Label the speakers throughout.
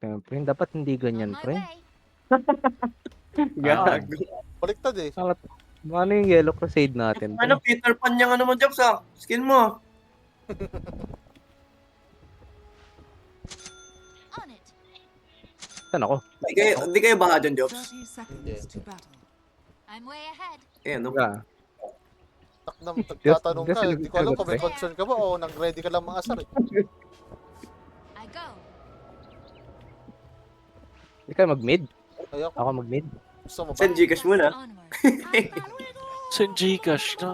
Speaker 1: Siyempre, dapat hindi
Speaker 2: On
Speaker 1: ganyan,
Speaker 2: my
Speaker 1: pre.
Speaker 2: way.
Speaker 3: Gago.
Speaker 4: Baliktad eh.
Speaker 1: Ano yung Yellow Crusade natin,
Speaker 3: Ano,
Speaker 1: pre?
Speaker 3: Peter Pan yung ano mo, Jobs, ah. Skin mo.
Speaker 2: On it.
Speaker 1: Saan ako?
Speaker 3: Hindi kayo baha dyan, Jobs.
Speaker 5: 30 seconds to battle.
Speaker 2: I'm way ahead.
Speaker 3: Eh, ano?
Speaker 1: Wala.
Speaker 4: Tatanong ka,
Speaker 1: Just-
Speaker 4: hindi ko alam kung may
Speaker 2: just-
Speaker 4: concern ka ba o nag-ready ka lang maasar eh.
Speaker 2: I go.
Speaker 1: Hindi kayo mag-mid?
Speaker 4: Ayoko,
Speaker 1: Ako mag-mid?
Speaker 4: gusto mo ba?
Speaker 3: Send Gcash muna.
Speaker 2: Onward.
Speaker 6: Sa Gcash na.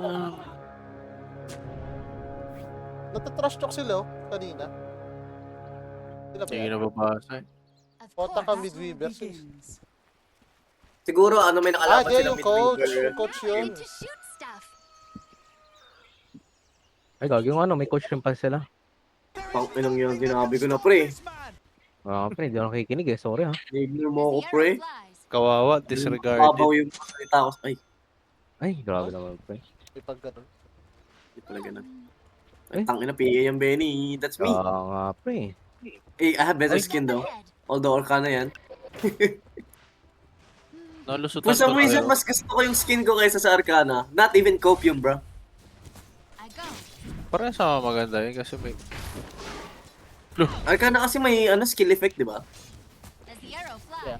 Speaker 4: Natatrash talk sila oh, kanina. Sila ba
Speaker 6: Hindi
Speaker 4: yan?
Speaker 6: na babasa eh.
Speaker 2: Of
Speaker 4: Punta ka
Speaker 2: course.
Speaker 4: mid-weaver.
Speaker 5: Begins.
Speaker 3: Siguro, ano, may nakalaban
Speaker 4: Di,
Speaker 3: sila
Speaker 4: yung coach.
Speaker 3: midweaver.
Speaker 4: Yung coach yun.
Speaker 2: Ready to shoot stuff.
Speaker 1: Ay, gagi yung ano, may coach rin pa sila.
Speaker 3: Pang inang yun, ginabi ko na, pre.
Speaker 1: Pre, hindi ako nakikinig eh. Sorry ha.
Speaker 3: Ignore mo
Speaker 2: As
Speaker 3: ako,
Speaker 2: the
Speaker 3: pre.
Speaker 2: arrow flies.
Speaker 6: Kawawa,
Speaker 3: Babaw
Speaker 6: disregarded.
Speaker 3: yung salita ko. Ay,
Speaker 1: Ay, grabe naman, pre.
Speaker 4: May pag ganun.
Speaker 3: hindi pala ganun.
Speaker 1: Eh?
Speaker 3: Tangina, PA yung Benny. That's me.
Speaker 1: Nga, pre.
Speaker 3: Eh, I have better
Speaker 1: Ay.
Speaker 3: skin though.
Speaker 2: Ahead.
Speaker 3: Although Arcana yan.
Speaker 6: Nalusutan
Speaker 3: For some
Speaker 6: ko
Speaker 3: reason,
Speaker 6: tayo.
Speaker 3: mas gusto ko yung skin ko kaysa sa Arcana. Not even Copium, bro.
Speaker 2: I go.
Speaker 6: Parang sama maganda eh, kasi may...
Speaker 3: Arcana kasi may ano skill effect, di ba?
Speaker 2: As the arrow flies.
Speaker 4: Yeah.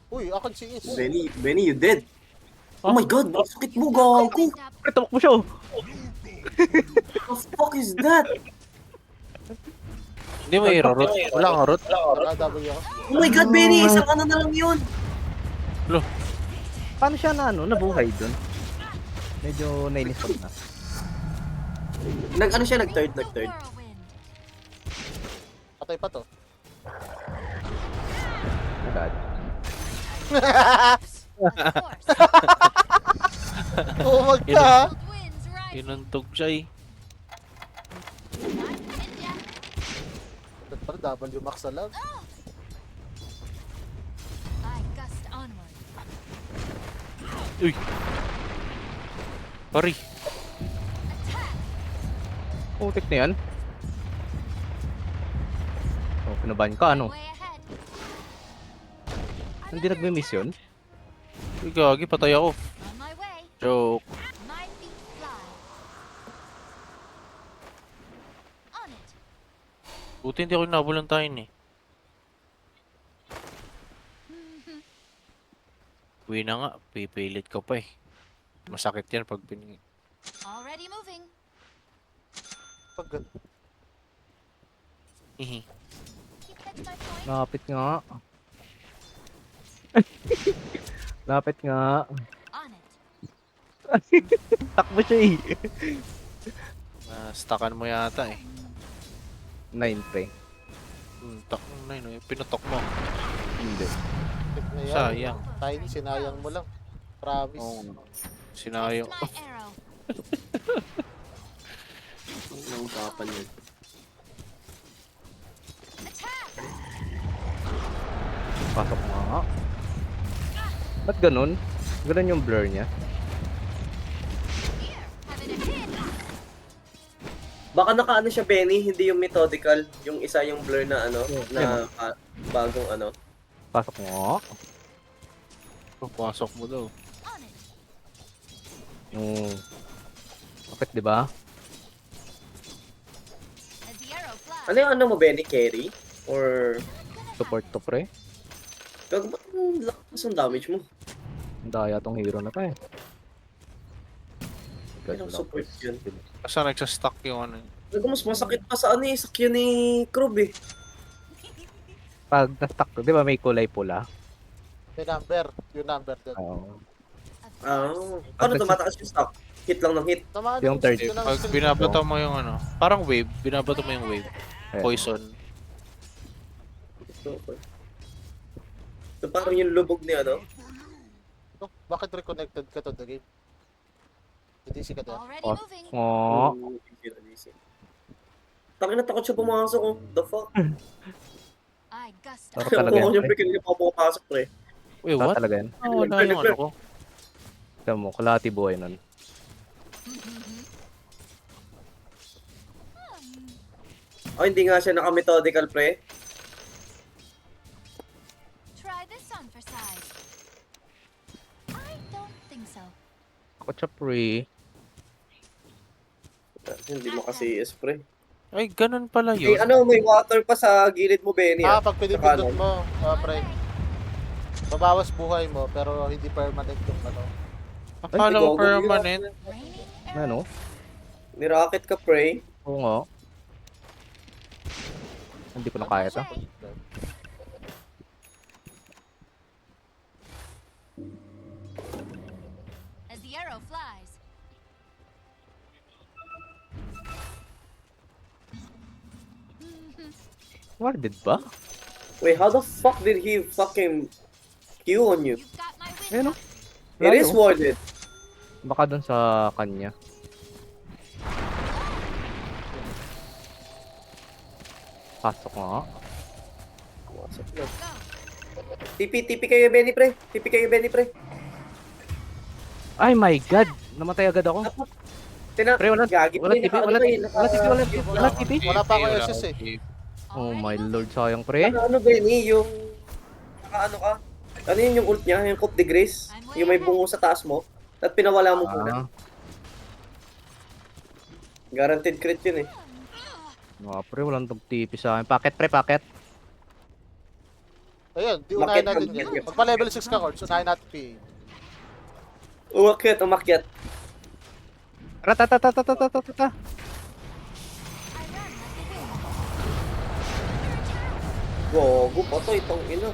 Speaker 4: Uy, akin si Is.
Speaker 3: Benny, you dead. Oh my god, ang sakit mo, gago.
Speaker 2: Wait up.
Speaker 1: Pre, tumakbo siya oh.
Speaker 3: What the fuck is that?
Speaker 6: Hindi may rarot. Wala kang rarot.
Speaker 4: W ako.
Speaker 3: Oh my god, Benny, isang ano na lang yun.
Speaker 1: Paano siya na ano, nabuhay dun? Medyo nainis ko na.
Speaker 3: Nag-ano siya, nag-third.
Speaker 2: Whirlwind.
Speaker 4: Patay pa to.
Speaker 1: Agad.
Speaker 2: Of course.
Speaker 4: Tumag ka ha?
Speaker 2: Cold winds rising.
Speaker 6: Inuntog siya eh.
Speaker 2: I'm ninja.
Speaker 4: Ba't pala W max na lang?
Speaker 2: I gust onward.
Speaker 6: Uy! Pari!
Speaker 2: Attack.
Speaker 1: Putik na yan. Oh, pinaban ka ano?
Speaker 2: Way ahead.
Speaker 1: Hindi nagme-miss yun?
Speaker 6: Uy, gagi, patay ako.
Speaker 2: On my way.
Speaker 6: Joke.
Speaker 2: My feet fly. On it.
Speaker 6: Buti hindi ako nabulantayin eh. Uwi na nga, pipilit ka pa eh. Masakit yan pag pining...
Speaker 2: Already moving.
Speaker 4: Pag ganun.
Speaker 6: Hihi.
Speaker 2: Keep catch my point.
Speaker 1: Lapit nga. Lapit nga.
Speaker 2: On it.
Speaker 1: Takbo siya eh.
Speaker 6: Stackan mo yata eh.
Speaker 1: 9 pre.
Speaker 6: Tak na yun eh. Pinutok mo.
Speaker 1: Hindi.
Speaker 4: Tip na yan.
Speaker 6: Sayang.
Speaker 4: Tiny, sinayang mo lang. Promise.
Speaker 6: Oo. Sinayo.
Speaker 2: My arrow.
Speaker 3: Ang usapan yun.
Speaker 2: Attack.
Speaker 1: Pasok nga. Ba't ganun? Ganun yung blur niya.
Speaker 2: Here. Having a hit.
Speaker 3: Baka nakaano siya, Benny, hindi yung methodical. Yung isa yung blur na ano, na bagong ano.
Speaker 1: Pasok nga.
Speaker 6: Papasok mo daw.
Speaker 2: On it.
Speaker 1: Bakit diba?
Speaker 2: As the arrow flies.
Speaker 3: Ano yung ano mo, Benny? Carry? Or...
Speaker 1: Support to pre.
Speaker 3: Gago ba't ang lakas ng damage mo?
Speaker 1: Ang daya tong hero na to eh.
Speaker 3: Anong support yun?
Speaker 6: Kasi nagsastock yung ano.
Speaker 3: Gago mas masakit pa sa ano eh, sa Q ni Krub eh.
Speaker 1: Pag na-stuck, di ba may kulay pula?
Speaker 4: May number. Yung number doon.
Speaker 1: Oo.
Speaker 3: Paano tumataas yung stock? Hit lang ng hit.
Speaker 4: Tamaan
Speaker 1: Yung third.
Speaker 4: yun ang
Speaker 6: Pag
Speaker 4: skill.
Speaker 6: binabato mo yung ano, parang wave, binabato mo yung wave.
Speaker 1: Ayan.
Speaker 6: Poison.
Speaker 3: So parang yung lubog ni ano?
Speaker 4: Oh, bakit reconnected ka to the game? Hindi ka doon.
Speaker 2: Already
Speaker 1: Oh.
Speaker 2: moving.
Speaker 1: Oo.
Speaker 3: Tangin na takot siya pumasok oh. The fuck?
Speaker 2: I gust
Speaker 1: Tara
Speaker 2: onward.
Speaker 1: talaga yan,
Speaker 3: Ako yung
Speaker 1: pre.
Speaker 3: pikin niya pa pumapasok pre.
Speaker 6: Wait,
Speaker 1: Saan
Speaker 6: what?
Speaker 1: talaga yan?
Speaker 6: Oh, wala yung ano ko.
Speaker 1: Tignan mo, kalahati buhay nun.
Speaker 3: Oh, hindi nga siya naka-methodical pre.
Speaker 2: on for size. I don't think so.
Speaker 1: Ako siya pre.
Speaker 3: Hindi mo kasi i-spray.
Speaker 6: Ay, ganun pala
Speaker 3: Eh,
Speaker 6: yun.
Speaker 3: ano, may water pa sa gilid mo, Benny.
Speaker 4: Pag pinipindot mo, pre, babawas buhay mo, pero hindi permanent yung ano.
Speaker 6: Akala ko permanent.
Speaker 2: Raining
Speaker 1: Ano?
Speaker 3: Nirocket ka, Prey.
Speaker 1: Oo nga. Hindi ko na kaya to.
Speaker 2: as the arrow flies.
Speaker 1: Warded ba?
Speaker 3: Wait, how the fuck did he fucking Q on you?
Speaker 2: You've got my wind.
Speaker 1: Ayun o.
Speaker 3: It is warded.
Speaker 1: Baka dun sa kanya. Pasok nga.
Speaker 3: Pumasok na.
Speaker 2: Go.
Speaker 3: TP kayo, Benny, pre. TP kayo, Benny, pre.
Speaker 1: Ay my god! Namatay agad ako. Pre, wala
Speaker 3: Gagi,
Speaker 1: wala
Speaker 3: pre,
Speaker 1: TP, wala
Speaker 3: naka-
Speaker 1: TP, wala TP, wala TP.
Speaker 4: Wala pa ako SS eh.
Speaker 1: Oh
Speaker 2: Already
Speaker 1: my
Speaker 2: moving.
Speaker 1: lord, sayang pre.
Speaker 3: Ano, Benny, yung... Ano ka? Ano yun yung ult niya? Yung Coup de Grace? Yung may bungo sa taas mo? At pinawala mo muna.
Speaker 1: Ah,
Speaker 3: Guaranteed crit yun eh.
Speaker 1: mga pre, walang tong TP sa akin. Paket pre, paket.
Speaker 4: Ayun, di unahin
Speaker 3: Bakit
Speaker 4: natin
Speaker 3: ang-
Speaker 4: yan. Magpa level 6 ka, Cords, unahin natin PA.
Speaker 3: Umakyat, umakyat.
Speaker 1: Ratatatatatatatata.
Speaker 2: I run like the wind.
Speaker 3: Gogo pa to, itong ino.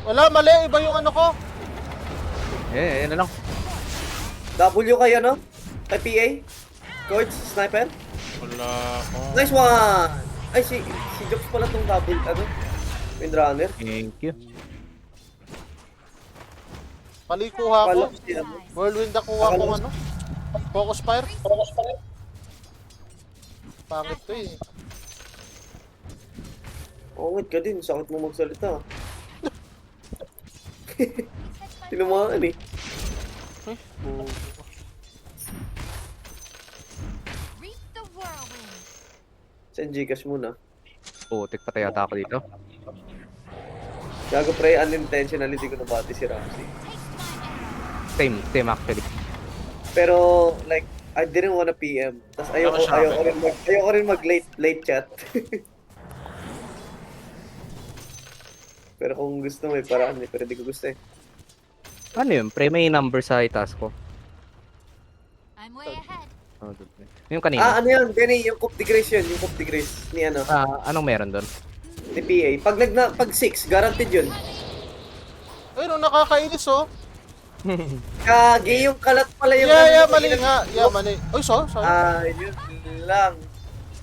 Speaker 4: Wala, mali, iba yung ano ko.
Speaker 1: Yan na lang.
Speaker 3: W kayo, no? Kay PA? Coach, sniper?
Speaker 6: Wala ako.
Speaker 3: Nice one! Ay, si Jobs pala tong double, ano? Windrunner.
Speaker 1: Thank you.
Speaker 4: Palikuha ko.
Speaker 3: Pala si ano.
Speaker 4: Whirlwind nakuha ko ano. Focus fire. Pangit to eh.
Speaker 3: Ongit ka din, sakit mo magsalita. Tinamaan eh.
Speaker 2: Reap the whirlwind.
Speaker 3: Send Gcash muna.
Speaker 1: Putik pa tayo ata ako dito.
Speaker 3: Gago pre, unintentionally di ko nabati si Ramsey.
Speaker 2: Taste my arrow.
Speaker 1: Same actually.
Speaker 3: Pero, like, I didn't wanna PM. Tapos ayoko rin mag-late chat. Pero kung gusto may paraan eh, pero di ko gusto eh.
Speaker 1: Ano yun? Pre, may number sa itaas ko.
Speaker 2: I'm way ahead.
Speaker 1: Oh, yung kanina.
Speaker 3: Ano yan, Benny, yung Coup de Grace yun, yung Coup de Grace ni ano,
Speaker 1: Anong meron doon?
Speaker 3: ni PA. Pag 6, guaranteed yun.
Speaker 4: Ayun, nakakainis oh.
Speaker 3: Kagi yung kalat pala yung
Speaker 4: Yeah,
Speaker 3: ano,
Speaker 4: mali nga. Yeah, mali. Uy, sorry.
Speaker 3: yun lang.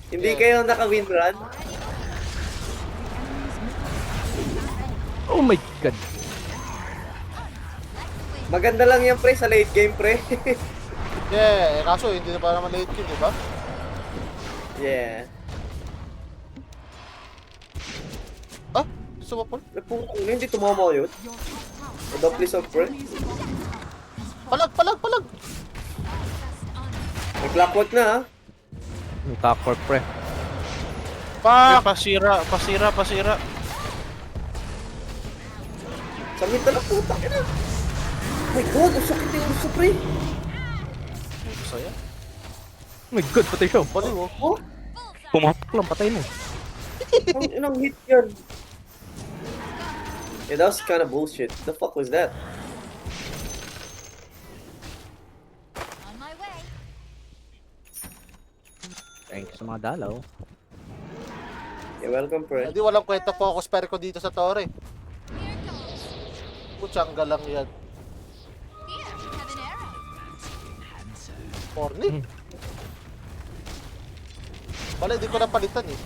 Speaker 3: Hindi
Speaker 4: Yeah.
Speaker 3: kayo naka-win run?
Speaker 1: Oh my god.
Speaker 3: Maganda lang yan pre sa late game pre.
Speaker 4: Yeah, kaso hindi na pa naman late game, di ba?
Speaker 3: Yeah.
Speaker 4: Ah, sumapol.
Speaker 3: Naputang hindi tumama yun. Double of pre.
Speaker 4: Palag!
Speaker 2: Just on.
Speaker 3: May clockwork na ha.
Speaker 1: Yung clockwork pre.
Speaker 6: Ay,
Speaker 4: Pak!
Speaker 6: pasira.
Speaker 3: Sa mid na lang putang ina. Oh my god, ang sakit yung uso pre.
Speaker 4: Saya.
Speaker 1: Oh my god, patay siya.
Speaker 4: Baliw oh.
Speaker 3: Oh,
Speaker 1: Pumapak lang, patay na.
Speaker 3: ang inang hit yan. Yeah, that was kind of bullshit. The fuck was that?
Speaker 2: On my way.
Speaker 1: Thank you sa mga dalaw.
Speaker 3: Yeah, welcome pre.
Speaker 4: Hindi walang kwenta focus fire ko dito sa Torre.
Speaker 2: Here goes.
Speaker 4: Kutsangga lang yan.
Speaker 2: Here, have an arrow.
Speaker 4: Corny. Wala, hindi ko napalitan eh.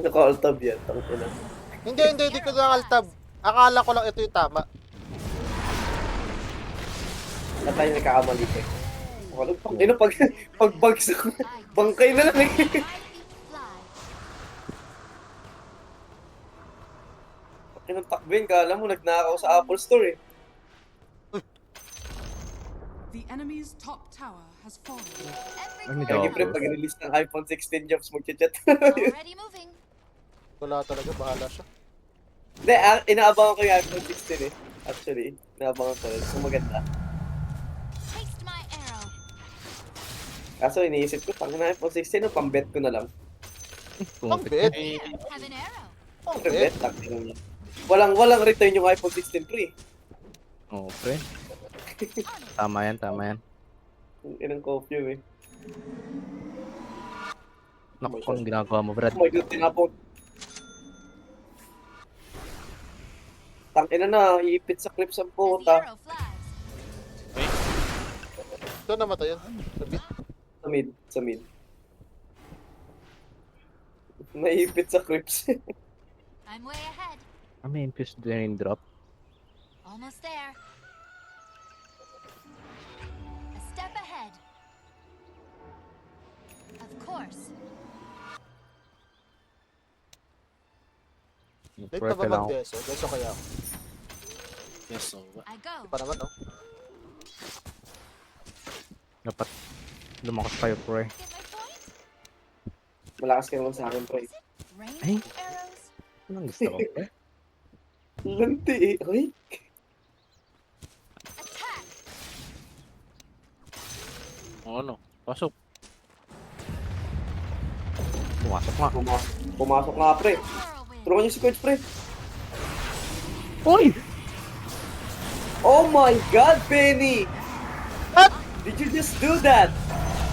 Speaker 3: Naka-altab yan, tangin ina.
Speaker 4: Hindi ko na altab. Akala ko lang ito yung tama.
Speaker 3: Na tayo nagkakamali eh. Wala pang ino pag bagsak bangkay na lang eh.
Speaker 2: 5 feet fly.
Speaker 3: Kinang takbin, kala mo nagnakaw sa Apple Store eh.
Speaker 5: The enemy's top tower has fallen.
Speaker 2: Every
Speaker 1: Ay, may
Speaker 3: Lagi
Speaker 1: dog.
Speaker 3: pre, pag release ng iPhone 16 jobs, mag-chat.
Speaker 2: already moving.
Speaker 4: Wala talaga, bahala siya.
Speaker 3: Hindi, inaabangan ko yung iPhone 16 eh. Actually, inaabangan ko rin. So maganda.
Speaker 2: Taste my arrow.
Speaker 3: Kaso iniisip ko, pang na iPhone 16, no, pang-bet ko na lang.
Speaker 4: Ang bet.
Speaker 2: Have an arrow.
Speaker 4: Ang
Speaker 3: Bet,
Speaker 4: bet.
Speaker 3: walang return yung iPhone 16 Pro eh.
Speaker 1: Oo, pre. Tama yan, tama yan.
Speaker 3: Inang copium eh.
Speaker 1: Naku, kung ginagawa mo, Brad.
Speaker 3: Oh my god, tinapon. Tangina na, iipit sa clips ang
Speaker 2: As the
Speaker 3: puta.
Speaker 2: arrow flies.
Speaker 4: Ito namatay yan. Sabit.
Speaker 3: Sa mid. Naipit sa clips.
Speaker 2: I'm way ahead.
Speaker 1: May infused drain drop.
Speaker 2: Almost there. A step ahead. Of course.
Speaker 4: Late na ba
Speaker 1: Pwede lang.
Speaker 4: mag-deso? Deso kaya ako.
Speaker 6: Yes, so,
Speaker 2: I go.
Speaker 4: Pa naman, no?
Speaker 1: Dapat lumakas kayo, pre.
Speaker 2: Get my point?
Speaker 3: Malakas ka naman sa akin, pre.
Speaker 2: Is it rain
Speaker 1: Ay.
Speaker 2: arrows?
Speaker 1: Anong gusto ko, pre?
Speaker 3: Lanti eh. Ay,
Speaker 2: Attack!
Speaker 6: ano? Pasok.
Speaker 1: Pumasok nga.
Speaker 3: pumasok nga, pre.
Speaker 2: Whirlwind.
Speaker 3: Tulungan niyo si Coach, pre.
Speaker 1: Uy!
Speaker 3: Oh my god, Benny!
Speaker 4: What?
Speaker 3: Did you just do that?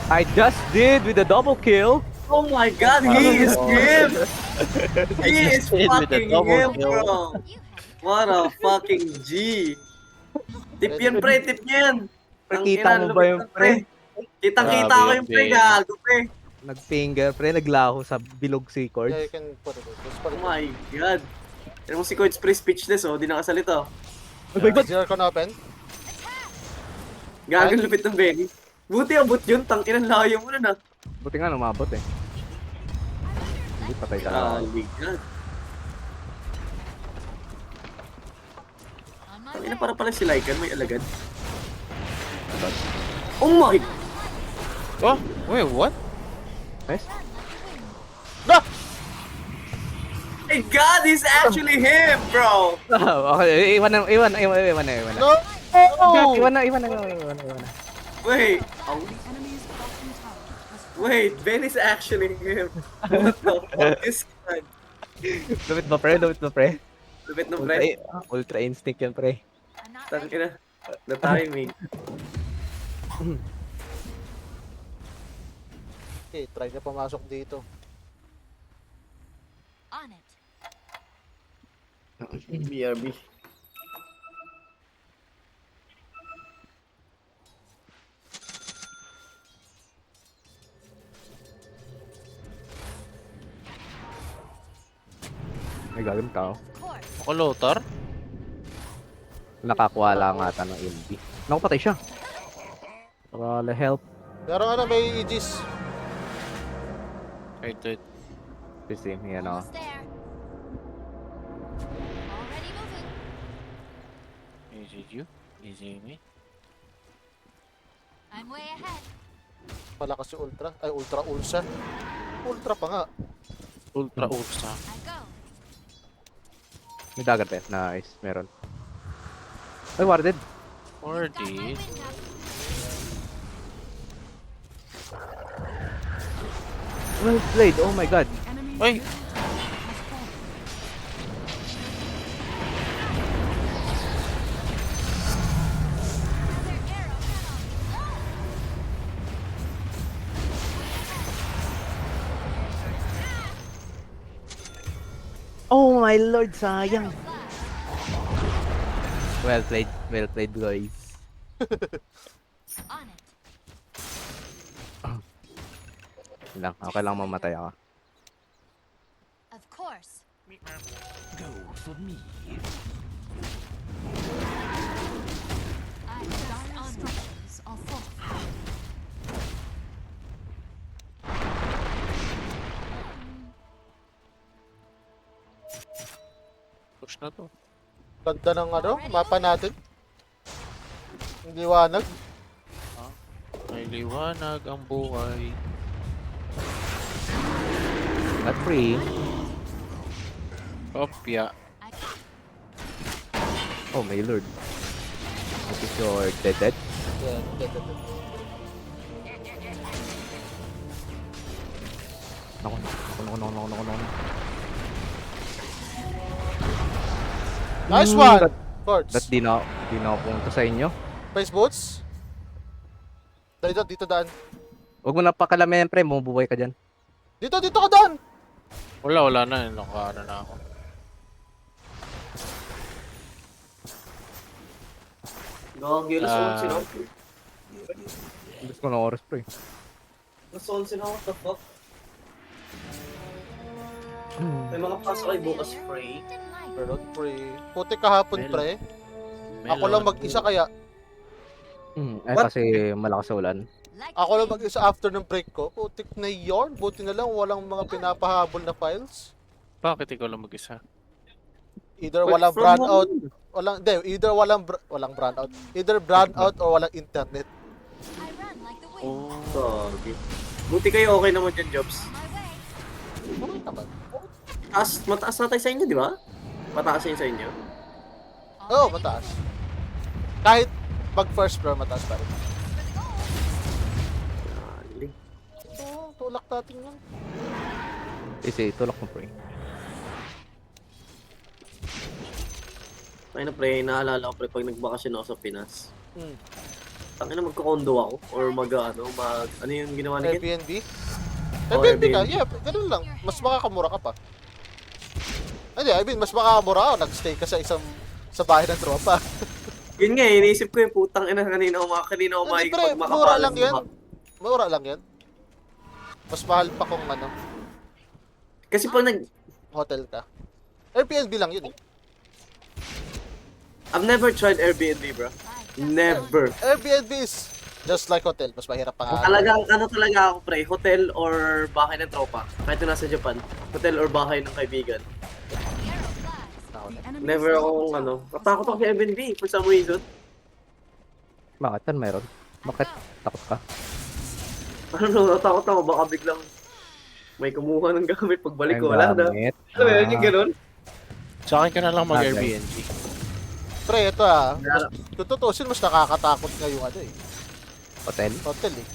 Speaker 1: I just did with a double kill.
Speaker 3: Oh my god, he is him! He is
Speaker 6: did with a
Speaker 3: fucking
Speaker 6: double
Speaker 3: him,
Speaker 6: kill.
Speaker 3: bro!
Speaker 2: You have
Speaker 3: What a fucking G! Tip yan, pre, tip yan! Ang
Speaker 1: Nakita
Speaker 3: ina,
Speaker 1: mo ba
Speaker 3: lupit
Speaker 1: yung
Speaker 3: ng
Speaker 1: pre?
Speaker 3: Kitang-kita
Speaker 6: Grabe
Speaker 3: ko
Speaker 6: yan,
Speaker 3: yung pre,
Speaker 6: Ben.
Speaker 3: gago, pre.
Speaker 1: Nag-finger, pre. Naglaho sa bilog si
Speaker 4: Yeah,
Speaker 1: chords.
Speaker 4: you can put it. Just put
Speaker 3: Oh
Speaker 4: it.
Speaker 3: my god. Ano mo si Coach pre speechless, oh, di nakasalita.
Speaker 1: Oh my god!
Speaker 4: Zero can open.
Speaker 3: Gagang lupit ng Benny. Buti abot yun, tangin ang layo mo na.
Speaker 1: Buti nga lumabot eh. Hindi patay ka.
Speaker 3: God.
Speaker 2: on my
Speaker 3: Tangina
Speaker 2: way.
Speaker 3: para pala si Lycan, may alagad. Oh my!
Speaker 6: Oh, wait, what?
Speaker 1: Nice.
Speaker 4: No!
Speaker 3: My god, he's actually him, bro!
Speaker 1: Okay, iwan na.
Speaker 4: No!
Speaker 1: Iwan na.
Speaker 3: Wait,
Speaker 5: The enemy's bottom tower has fallen.
Speaker 3: wait, Ben is actually him. What the fuck is that?
Speaker 1: Lupit ba, pre?
Speaker 3: Lupit ng
Speaker 1: Ultra,
Speaker 3: pre.
Speaker 1: ultra instinct yan, pre.
Speaker 2: I'm not ready.
Speaker 3: Tangina. The timing.
Speaker 4: Okay, try na pumasok dito.
Speaker 2: On it.
Speaker 3: BRB.
Speaker 1: May gagawin tao.
Speaker 2: Of course.
Speaker 6: Ako, Lothar?
Speaker 1: Nakakuha lang ata ng LB. Naku, patay siya. Wala help.
Speaker 4: Pero ano, may Aegis.
Speaker 6: Wait.
Speaker 1: Kasi, yan o.
Speaker 2: Almost there. Already moving.
Speaker 6: Is it you? Is it me?
Speaker 2: I'm way ahead.
Speaker 4: Malakas yung Ultra. Ay, Ultra Ulsa. Ultra pa nga.
Speaker 6: Ultra Ursa.
Speaker 2: I go.
Speaker 1: May dagger pet. Nice, meron. Ay, warded.
Speaker 6: Or
Speaker 2: Got my
Speaker 6: did?
Speaker 2: wind up.
Speaker 1: Well played, oh my god.
Speaker 5: The enemy's
Speaker 6: Ay!
Speaker 5: middle tower has fallen.
Speaker 2: Another arrow fell.
Speaker 1: Oh my lord, sayang.
Speaker 2: Arrow flies.
Speaker 1: Well played guys.
Speaker 2: On it.
Speaker 1: Lang, okay lang mamatay ako.
Speaker 2: Of course. I just
Speaker 5: Dire
Speaker 2: on it.
Speaker 5: structures are fortified.
Speaker 6: Push na to.
Speaker 4: Ganda ng ano, mapa natin. Ang liwanag.
Speaker 6: May liwanag ang buhay.
Speaker 1: Not free.
Speaker 6: Kopya.
Speaker 2: I
Speaker 1: Oh, my lord. This is your dead.
Speaker 4: Yeah, dead.
Speaker 1: Ako.
Speaker 4: Nice one! Forts.
Speaker 1: Ba't di na ako pumunta sa inyo?
Speaker 4: Face boots. Dito daan.
Speaker 1: Huwag mo na pakalamin, pre. Bumubuhay ka dyan.
Speaker 4: Dito ka daan!
Speaker 6: Wala na. Naka na ako.
Speaker 3: Gagi, alas 11 na.
Speaker 1: Gusto ko na oras, pre.
Speaker 3: Alas 11 na, what the fuck? May mga pasok ay bukas, pre.
Speaker 4: Pero pre. Puti kahapon
Speaker 6: Mel.
Speaker 4: pre. Ako lang mag-isa kaya.
Speaker 3: What?
Speaker 1: Kasi malakas sa ulan.
Speaker 4: Ako lang mag-isa after ng break ko. Putik na yarn. Buti na lang walang mga pinapahabol na files.
Speaker 6: Bakit ikaw lang mag-isa?
Speaker 4: Either
Speaker 3: But
Speaker 4: walang
Speaker 3: from
Speaker 4: brand out,
Speaker 3: home.
Speaker 4: either walang brand out. Either brand out or walang internet.
Speaker 2: I run like the wind.
Speaker 6: Oh.
Speaker 3: Gagi. Buti kayo okay naman dyan, Jobs.
Speaker 2: My way.
Speaker 4: Okay naman.
Speaker 3: Mataas na tayo sa inyo, di ba? Mataas yun sa inyo.
Speaker 4: Oo, mataas. Kahit pag first floor, mataas pa rin.
Speaker 3: Galing.
Speaker 4: Oo, tulak natin yun.
Speaker 1: Kasi tulak mo, pre.
Speaker 3: Ay na, pre, naalala ko, pre, pag nagbakasyon ako sa Pinas.
Speaker 4: Hmm.
Speaker 3: Tangina, magko-condo ako. Or ano yung ginawa ni Kit?
Speaker 4: Airbnb?
Speaker 3: Oh,
Speaker 4: Airbnb ka?
Speaker 3: Airbnb.
Speaker 4: Yeah, ganun lang. Mas makakamura ka pa. Hindi, I mean, mas makakamura ka. Nag-stay ka sa bahay ng tropa.
Speaker 3: Yun nga, iniisip ko yung putang ina kanina
Speaker 4: Hindi,
Speaker 3: umaga
Speaker 4: pre,
Speaker 3: pag
Speaker 4: mura
Speaker 3: makapalan.
Speaker 4: lang yan. Mura lang yan. Mas mahal pa kung
Speaker 3: Kasi pag
Speaker 4: hotel ka. Airbnb lang yun eh.
Speaker 3: I've never tried Airbnb, bro. Never.
Speaker 4: Airbnb is just like hotel. Mas mahirap pa nga.
Speaker 3: Talagang, talaga ako, pre, hotel or bahay ng tropa. Kahit na nasa Japan, hotel or bahay ng kaibigan.
Speaker 5: The enemy's
Speaker 3: Never
Speaker 5: top
Speaker 3: akong
Speaker 5: tower
Speaker 3: natakot ako sa Airbnb for some reason.
Speaker 1: Bakit? Ano meron? Bakit? Takot ka?
Speaker 3: Natakot ako, baka biglang may kumuha ng gamit pagbalik ko, wala na.
Speaker 1: Gamit.
Speaker 3: Alam mo yun, yung ganun?
Speaker 6: Sa akin ka na lang
Speaker 1: Bagay.
Speaker 6: mag-Airbnb.
Speaker 4: Pre, ito kung tutusin, mas nakakatakot nga yung
Speaker 1: Hotel?
Speaker 4: hotel eh.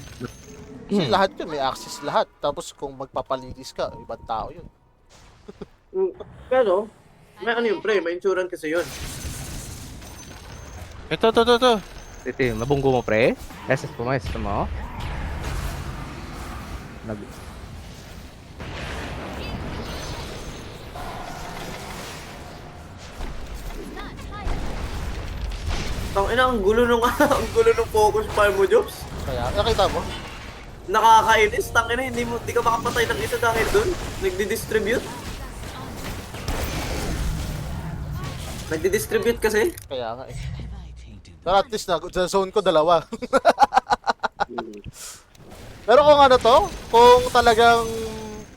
Speaker 4: Kasi lahat yun, may access lahat. Tapos kung magpapaligis ka, ibang tao yun.
Speaker 3: Pero, may ano yun, pre, may insurance kasi yun.
Speaker 6: Ito.
Speaker 1: Ito, mabunggo mo, pre? SS po mo?
Speaker 3: Tangina, ang gulo nung focus fire mo, Jobs.
Speaker 4: Kaya, nakita mo?
Speaker 3: Nakakainis, tangina, hindi ka makapatay ng isa dahil dun. Nagdi-distribute. Nagdi-distribute kasi.
Speaker 4: Kaya nga eh. Pero at least sa zone ko dalawa. Pero kung kung talagang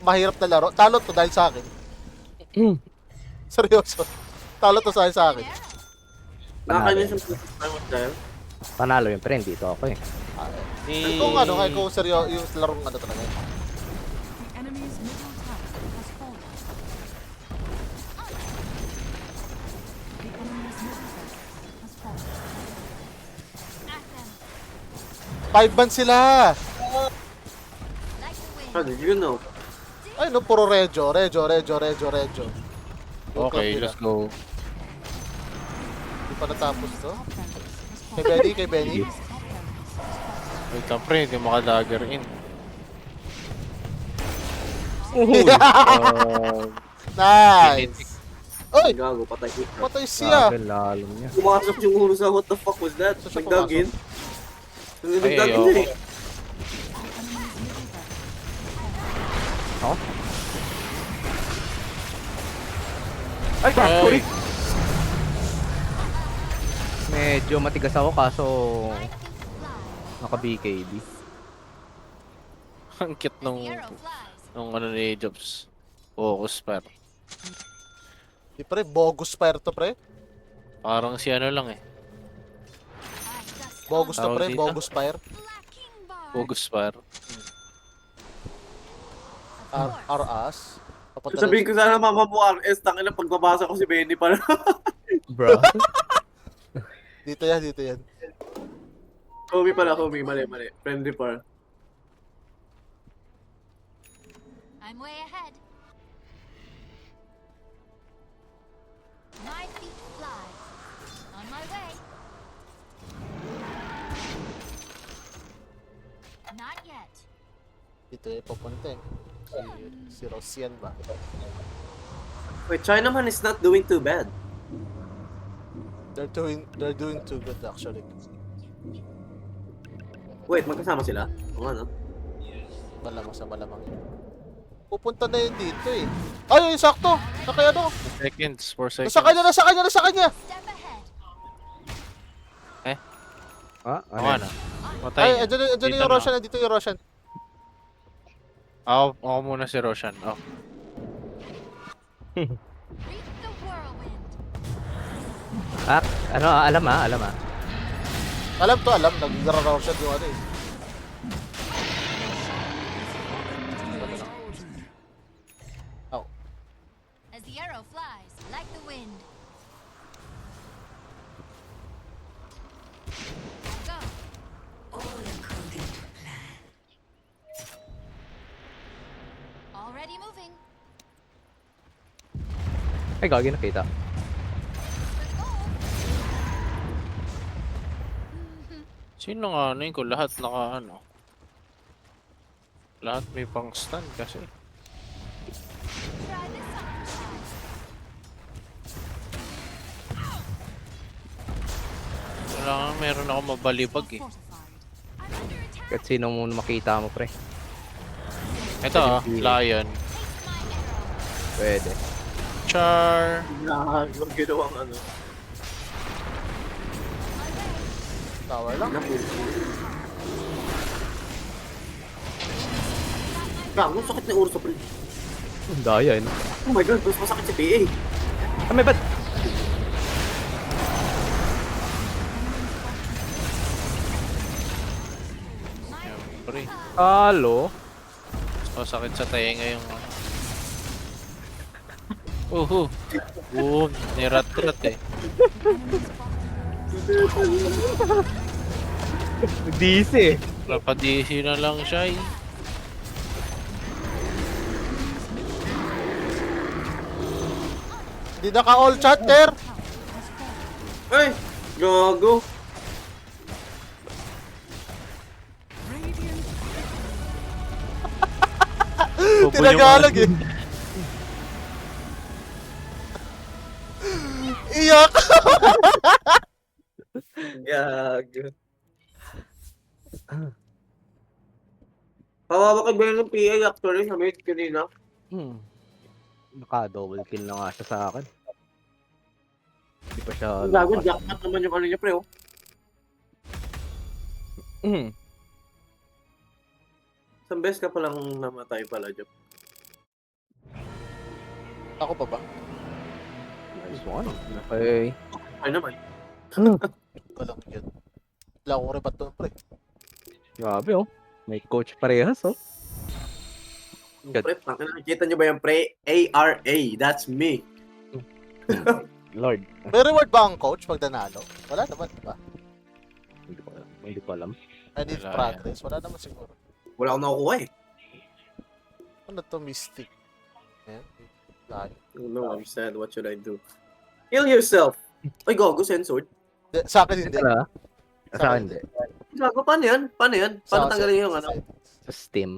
Speaker 4: mahirap na laro, talo to dahil sa akin. Seryoso. Talo to dahil sa akin.
Speaker 3: Nakakainis yung focus fire mo dahil.
Speaker 1: Panalo yun, pre. Dito ako eh.
Speaker 4: Kung kung seryoso yung larong talaga.
Speaker 5: The enemy's middle tower has fallen. The enemy's middle tower has fallen.
Speaker 4: 5 ban sila!
Speaker 3: How did you know?
Speaker 4: Ay no, puro Reggio.
Speaker 6: Okay, let's go.
Speaker 4: Hindi pa natapos to.
Speaker 5: Top barracks has
Speaker 4: Kay Benny.
Speaker 5: Top barracks has fallen.
Speaker 6: Wait lang, pre. Hindi maka-dagger in.
Speaker 4: Nice! Oy!
Speaker 3: Gago, patay ko.
Speaker 4: Patay siya!
Speaker 1: Grabe, lalo niya.
Speaker 3: Pumasok yung ulo sa what the fuck was that?
Speaker 4: Saan siya
Speaker 3: Nagdagin? Nagdagin
Speaker 6: Ay,
Speaker 3: na eh.
Speaker 1: Ako? Ay, sorry! Medyo matigas ako kaso naka-BKB.
Speaker 6: Ang cute nung ni Jobs. Focus fire.
Speaker 4: Di pre, bogus fire to pre.
Speaker 6: Parang si ano lang eh.
Speaker 4: Bogus to
Speaker 6: Tawag
Speaker 4: pre,
Speaker 6: dito?
Speaker 4: bogus fire.
Speaker 6: Focus fire.
Speaker 4: R-as.
Speaker 3: Sabihin ko sana mama mo RS, tangina pagbabasa ko si Benny pala.
Speaker 1: Bro.
Speaker 4: Dito yan, dito yan.
Speaker 3: Homie pala, homie. Mali. Friendly par.
Speaker 2: I'm way ahead. My feet fly. On my way. Not yet.
Speaker 4: Dito yan pupunta eh. Si Rosian ba?
Speaker 3: Wait, Chinaman is not doing too bad.
Speaker 4: They're doing too good actually.
Speaker 3: Wait, magkasama sila? Oo ano?
Speaker 4: Malamang sa malamang yun. Pupunta na yun dito eh. Ay, sakto! Nakaya ano?
Speaker 6: 4 seconds, 4 seconds.
Speaker 4: Nasa kanya, nasa kanya, nasa kanya!
Speaker 2: Step ahead.
Speaker 1: Ah,
Speaker 6: Ako
Speaker 1: ano?
Speaker 6: na. Matay
Speaker 4: Ay,
Speaker 6: niya.
Speaker 4: andyan
Speaker 6: Dito
Speaker 4: yung
Speaker 6: na.
Speaker 4: Roshan, andito yung Roshan.
Speaker 6: Ako muna si Roshan. Oh.
Speaker 2: Reap the whirlwind.
Speaker 1: Ah, ano, alam ah.
Speaker 4: Alam to, alam. Nag-Roshan yung ano eh. Oh,
Speaker 2: As the arrow flies, like the wind. Go. Already moving.
Speaker 1: Ay, gagi nakita.
Speaker 2: Let's go.
Speaker 6: Sino nga ano yun ko? Lahat naka ano? Lahat may pang stand kasi.
Speaker 2: Try this on.
Speaker 6: Wala nga, meron ako mabalibag eh.
Speaker 2: Fortified. I'm under attack.
Speaker 1: Kahit sino mo makita mo, pre.
Speaker 6: Ito ah, Lion.
Speaker 2: Taste my arrow.
Speaker 1: Pwede.
Speaker 6: Char.
Speaker 3: Yung ginawang ano.
Speaker 2: My way.
Speaker 4: tower lang.
Speaker 3: Gago, sakit ni Urso, pre.
Speaker 1: Ang daya, no?
Speaker 3: Oh my god, mas masakit si PA.
Speaker 1: Ah, may bat!
Speaker 6: Siyempre.
Speaker 1: Halo?
Speaker 6: Masakit sa tenga yung ano. Boom. Nirat-rat eh.
Speaker 1: DC eh.
Speaker 6: Napadisi na lang siya eh.
Speaker 4: Hindi naka-all chatter!
Speaker 3: Ay, gago.
Speaker 4: Tinagalag eh. Iyak!
Speaker 3: Gago. Kawawa kay Ben ng PA actually, sabi kanina.
Speaker 1: Naka-double kill na nga siya sa akin. Hindi pa siya...
Speaker 3: Gago, jackpot naman yung ano niya, pre, oh.
Speaker 1: Mm.
Speaker 3: Isang beses ka palang namatay pala, Jop.
Speaker 4: Ako pa ba?
Speaker 1: Nice one. Okay.
Speaker 3: Ay naman.
Speaker 4: Walang yun. Wala ko rin ba't doon, pre?
Speaker 1: Grabe oh. May coach parehas oh. Good.
Speaker 3: Pre, nakikita niyo ba yung pre? ARA, that's me.
Speaker 1: Lord.
Speaker 4: May reward ba ang coach pag nanalo? Wala naman, di ba?
Speaker 1: Hindi ko alam.
Speaker 4: I need
Speaker 6: Wala
Speaker 4: progress. Wala naman siguro.
Speaker 3: Wala akong nakukuha eh.
Speaker 4: Ano to, mystic? Ayan. Lahat.
Speaker 3: No, I'm sad. What should I do? Heal yourself. Ay, gago, censored.
Speaker 4: Sa akin hindi.
Speaker 1: Sa akin hindi.
Speaker 3: Gago, paano yan? Paano yan? Paano tanggalin yung ano?
Speaker 1: Sa Steam.